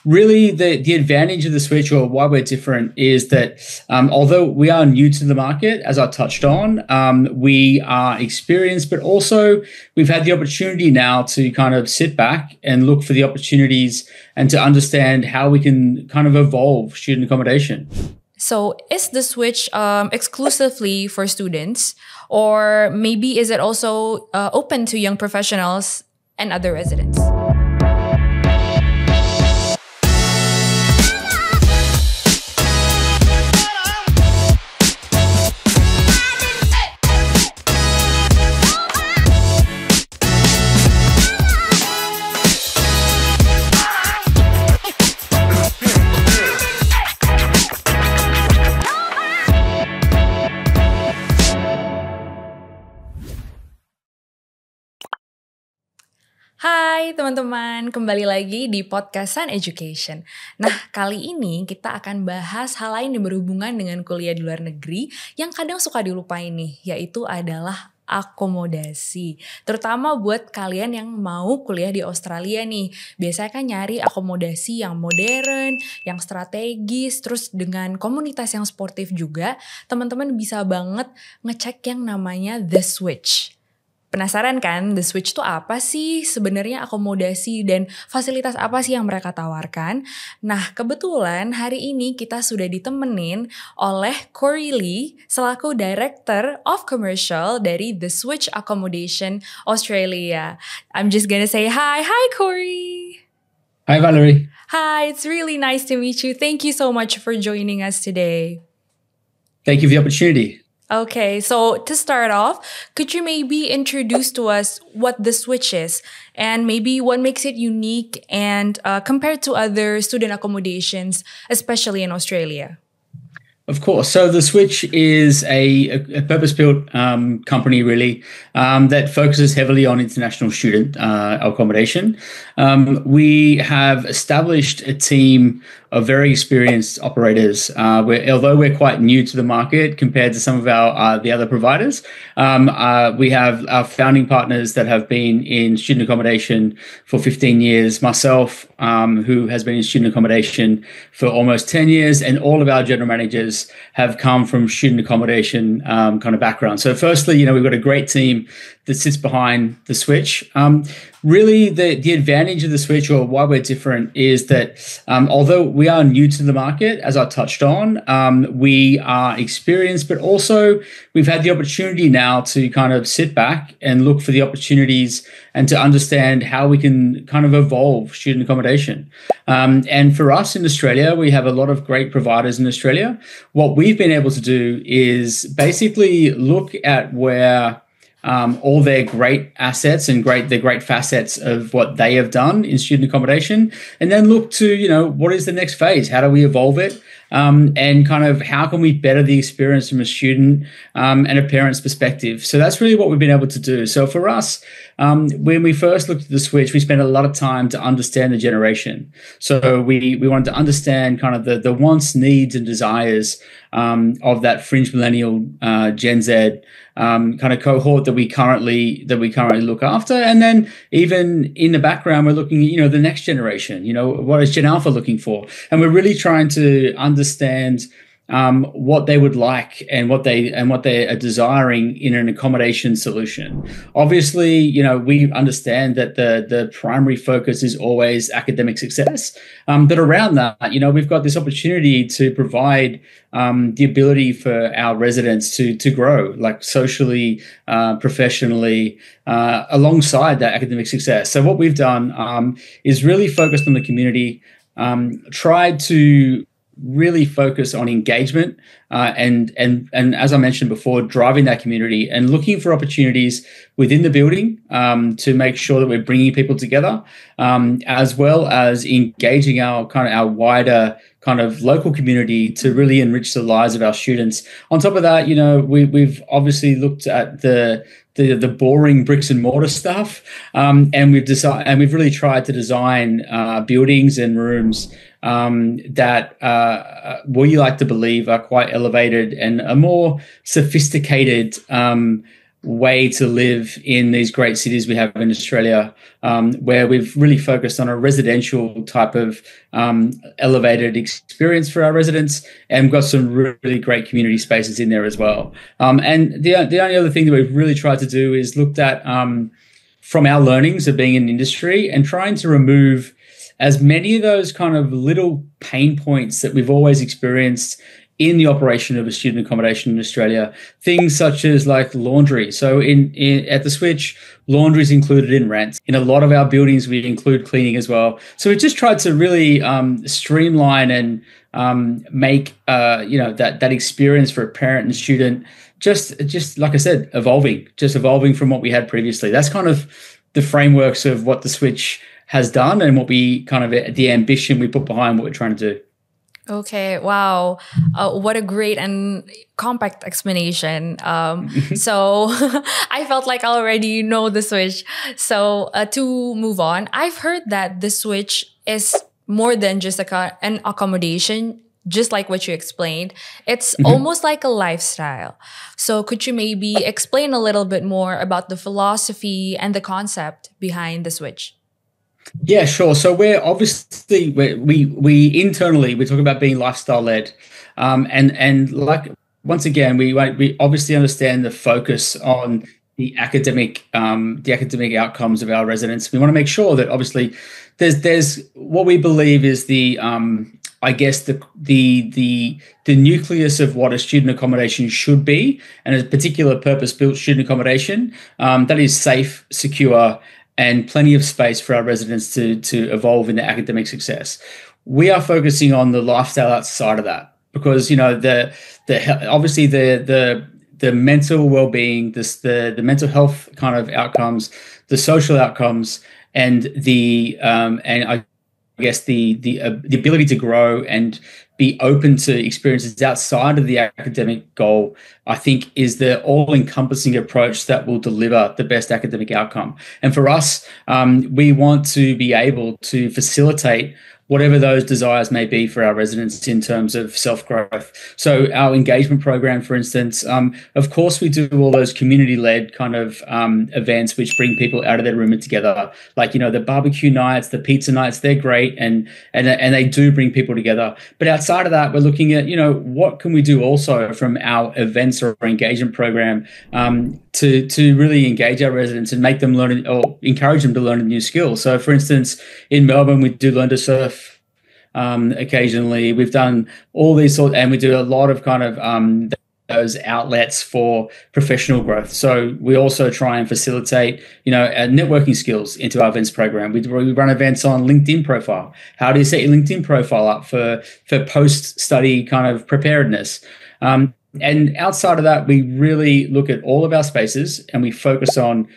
Really, the advantage of the Switch, or why we're different, is that although we are new to the market, as I touched on, we are experienced, but also we've had the opportunity now to kind of sit back and look for the opportunities and to understand how we can kind of evolve student accommodation. So is the Switch exclusively for students, or maybe is it also open to young professionals and other residents? Hai teman-teman, kembali lagi di podcast Sun Education. Nah, kali ini kita akan bahas hal lain yang berhubungan dengan kuliah di luar negeri yang kadang suka dilupain nih, yaitu adalah akomodasi. Terutama buat kalian yang mau kuliah di Australia nih. Biasanya kan nyari akomodasi yang modern, yang strategis, terus dengan komunitas yang sportif juga, teman-teman bisa banget ngecek yang namanya The Switch. Penasaran kan, The Switch itu apa sih? Sebenarnya akomodasi dan fasilitas apa sih yang mereka tawarkan? Nah, kebetulan hari ini kita sudah ditemenin oleh Kuliah selaku Director of Commercial dari The Switch Accommodation Australia. I'm just gonna say hi. Hi, Corey. Hi, Valerie. Hi, it's really nice to meet you. Thank you so much for joining us today. Thank you for the opportunity. Okay, so to start off, could you maybe introduce to us what the Switch is and maybe what makes it unique and compared to other student accommodations, especially in Australia? Of course. So the Switch is a purpose-built company, really, that focuses heavily on international student accommodation. We have established a team of very experienced operators. Although we're quite new to the market compared to some of the other providers, we have our founding partners that have been in student accommodation for 15 years. Myself, who has been in student accommodation for almost 10 years, and all of our general managers have come from student accommodation kind of background. So firstly, we've got a great team that sits behind the Switch. Really, the advantage of the Switch, or why we're different, is that although we are new to the market, as I touched on, we are experienced, but also we've had the opportunity now to kind of sit back and look for the opportunities and to understand how we can kind of evolve student accommodation. And for us in Australia, we have a lot of great providers in Australia. What we've been able to do is basically look at where all their great assets and the great facets of what they have done in student accommodation, and then look to, what is the next phase? How do we evolve it? And kind of how can we better the experience from a student and a parent's perspective? So that's really what we've been able to do. So for us, when we first looked at the Switch, we spent a lot of time to understand the generation. So we wanted to understand kind of the wants, needs, and desires of that fringe millennial Gen Z kind of cohort that we currently look after. And then even in the background, we're looking at the next generation. What is Gen Alpha looking for? And we're really trying to understand what they would like and what they are desiring in an accommodation solution. Obviously, we understand that the primary focus is always academic success, but around that, we've got this opportunity to provide the ability for our residents to grow, like socially, professionally, alongside that academic success. So what we've done is really focused on the community, tried to really focus on engagement and as I mentioned before, driving that community and looking for opportunities within the building to make sure that we're bringing people together, as well as engaging our wider kind of local community to really enrich the lives of our students. On top of that, we've obviously looked at the boring bricks and mortar stuff, and we've really tried to design buildings and rooms that we like to believe are quite elevated and a more sophisticated way to live in these great cities we have in Australia, where we've really focused on a residential type of elevated experience for our residents, and we've got some really great community spaces in there as well. And the only other thing that we've really tried to do is looked at from our learnings of being in the industry and trying to remove as many of those kind of little pain points that we've always experienced in the operation of a student accommodation in Australia, things such as like laundry. So at the Switch, laundry is included in rent. In a lot of our buildings, we include cleaning as well. So we just tried to really streamline and make that experience for a parent and student just like I said, evolving from what we had previously. That's kind of the frameworks of what the Switch has done and what we kind of the ambition we put behind what we're trying to do. Okay, wow. What a great and compact explanation. So I felt like I already know the Switch. So to move on, I've heard that the Switch is more than just an accommodation, just like what you explained. It's almost like a lifestyle. So could you maybe explain a little bit more about the philosophy and the concept behind the Switch? Yeah, sure. So we're obviously we internally we talk about being lifestyle led, and like once again we obviously understand the focus on the academic outcomes of our residents. We want to make sure that obviously there's what we believe is the I guess the nucleus of what a student accommodation should be, and a particular purpose-built student accommodation that is safe, secure, and plenty of space for our residents to evolve in their academic success. We are focusing on the lifestyle outside of that because obviously the mental well-being, the mental health kind of outcomes, the social outcomes, and I guess the ability to grow and be open to experiences outside of the academic goal, I think, is the all-encompassing approach that will deliver the best academic outcome. And for us, we want to be able to facilitate whatever those desires may be for our residents in terms of self-growth. So our engagement program, for instance, of course, we do all those community-led kind of events which bring people out of their room and together. Like, the barbecue nights, the pizza nights, they're great and they do bring people together. But outside of that, we're looking at, what can we do also from our events or engagement program to really engage our residents and make them learn or encourage them to learn a new skill. So, for instance, in Melbourne, we do learn to surf occasionally. We've done all these and we do a lot of kind of those outlets for professional growth. So we also try and facilitate, networking skills into our events program. We run events on LinkedIn profile. How do you set your LinkedIn profile up for post-study kind of preparedness? And outside of that, we really look at all of our spaces and we focus on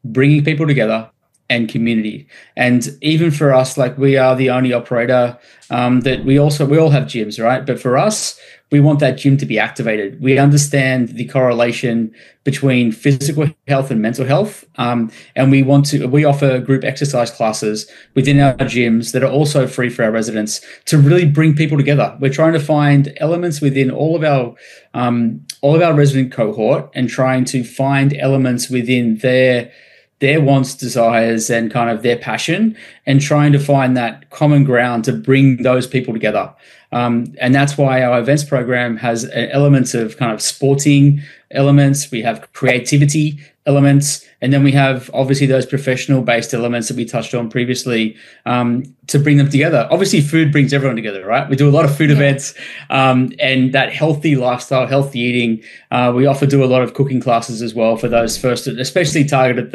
bringing people together and community. And even for us, like we are the only operator that we all have gyms, right? But for us, we want that gym to be activated. We understand the correlation between physical health and mental health. And we offer group exercise classes within our gyms that are also free for our residents to really bring people together. We're trying to find elements within all of our resident cohort and trying to find elements within their wants, desires, and kind of their passion, and trying to find that common ground to bring those people together. And that's why our events program has elements of kind of sporting elements. We have creativity elements, and then we have obviously those professional-based elements that we touched on previously to bring them together. Obviously, food brings everyone together, right? We do a lot of food events and that healthy lifestyle, healthy eating. We often do a lot of cooking classes as well for those first, especially targeted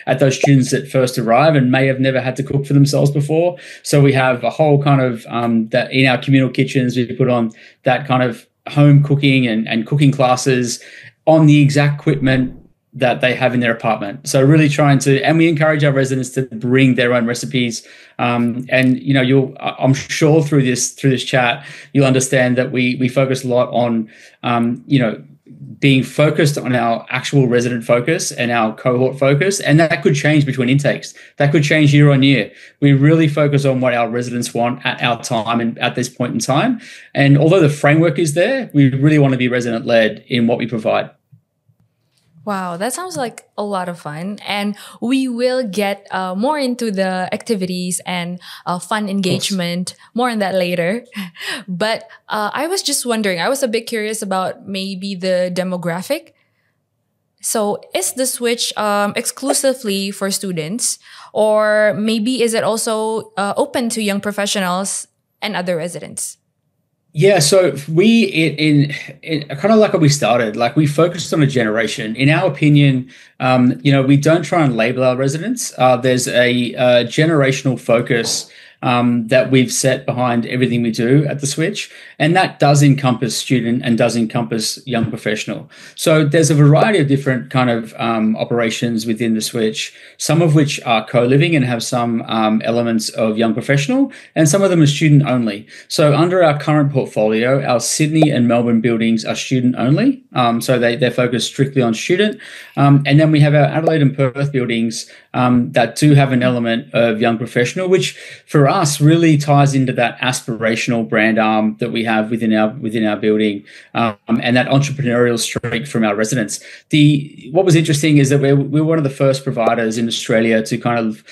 at those students that first arrive and may have never had to cook for themselves before. So we have a whole kind of that in our communal kitchens, we put on that kind of home cooking and cooking classes on the exact equipment that they have in their apartment. So really and we encourage our residents to bring their own recipes. And I'm sure through this chat, you'll understand that we focus a lot on, being focused on our actual resident focus and our cohort focus. And that could change between intakes. That could change year on year. We really focus on what our residents want at our time and at this point in time. And although the framework is there, we really want to be resident led in what we provide. Wow, that sounds like a lot of fun. And we will get more into the activities and fun engagement, more on that later. But I was just wondering, I was a bit curious about maybe the demographic. So is the switch exclusively for students, or maybe is it also open to young professionals and other residents? Yeah, so we in kind of like what we started, like we focused on a generation. In our opinion, we don't try and label our residents. There's a generational focus that we've set behind everything we do at the Switch, and that does encompass student and does encompass young professional. So there's a variety of different kind of operations within the Switch, some of which are co-living and have some elements of young professional, and some of them are student only. So under our current portfolio, our Sydney and Melbourne buildings are student only. So they're focused strictly on student. And then we have our Adelaide and Perth buildings that do have an element of young professional, which for us really ties into that aspirational brand arm that we have within our building, and that entrepreneurial streak from our residents. What was interesting is that we're one of the first providers in Australia to kind of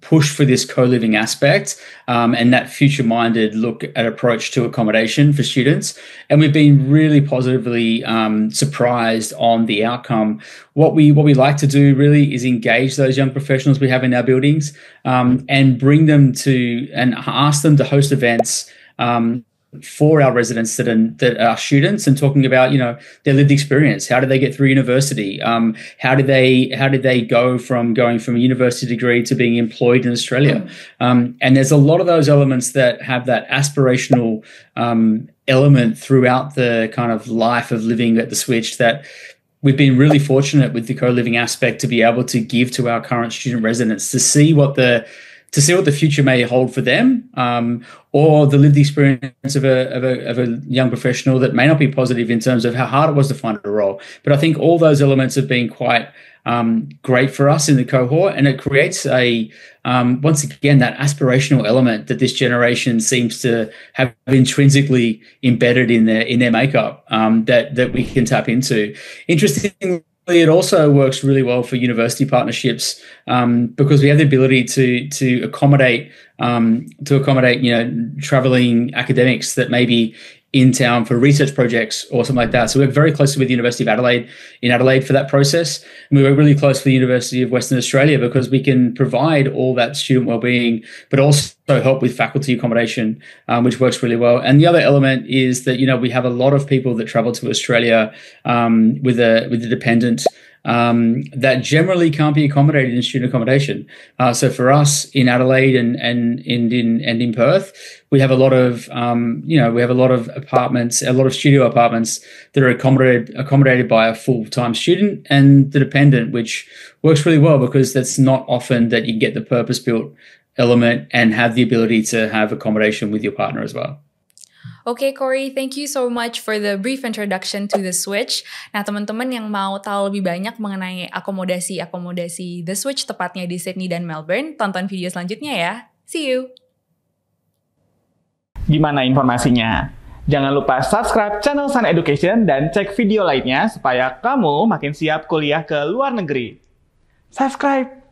push for this co-living aspect, and that future-minded look at approach to accommodation for students. And we've been really positively surprised on the outcome. What we like to do really is engage those young professionals we have in our buildings, and bring them to and ask them to host events for our residents that are students, and talking about their lived experience. How did they get through university? How did they go from going from a university degree to being employed in Australia? And there's a lot of those elements that have that aspirational element throughout the kind of life of living at the Switch that we've been really fortunate with the co-living aspect to be able to give to our current student residents to see what the future may hold for them, or the lived experience of a young professional that may not be positive in terms of how hard it was to find a role. But I think all those elements have been quite great for us in the cohort, and it creates once again that aspirational element that this generation seems to have intrinsically embedded in their makeup, that we can tap into. Interestingly, it also works really well for university partnerships, because we have the ability to accommodate traveling academics that may be in town for research projects or something like that. So we work very closely with the University of Adelaide for that process. And we work really close with the University of Western Australia because we can provide all that student wellbeing, but also help with faculty accommodation, which works really well. And the other element is that, we have a lot of people that travel to Australia with a dependent that generally can't be accommodated in student accommodation. So for us in Adelaide and in Perth, we have a lot of apartments, a lot of studio apartments that are accommodated by a full-time student and the dependent, which works really well because that's not often that you get the purpose-built element and have the ability to have accommodation with your partner as well. Okay, Corey, thank you so much for the brief introduction to the Switch. Nah, teman-teman yang mau tahu lebih banyak mengenai akomodasi The Switch, tepatnya di Sydney dan Melbourne, tonton video selanjutnya ya. See you! Gimana informasinya? Jangan lupa subscribe channel Sun Education dan cek video lainnya supaya kamu makin siap kuliah ke luar negeri. Subscribe!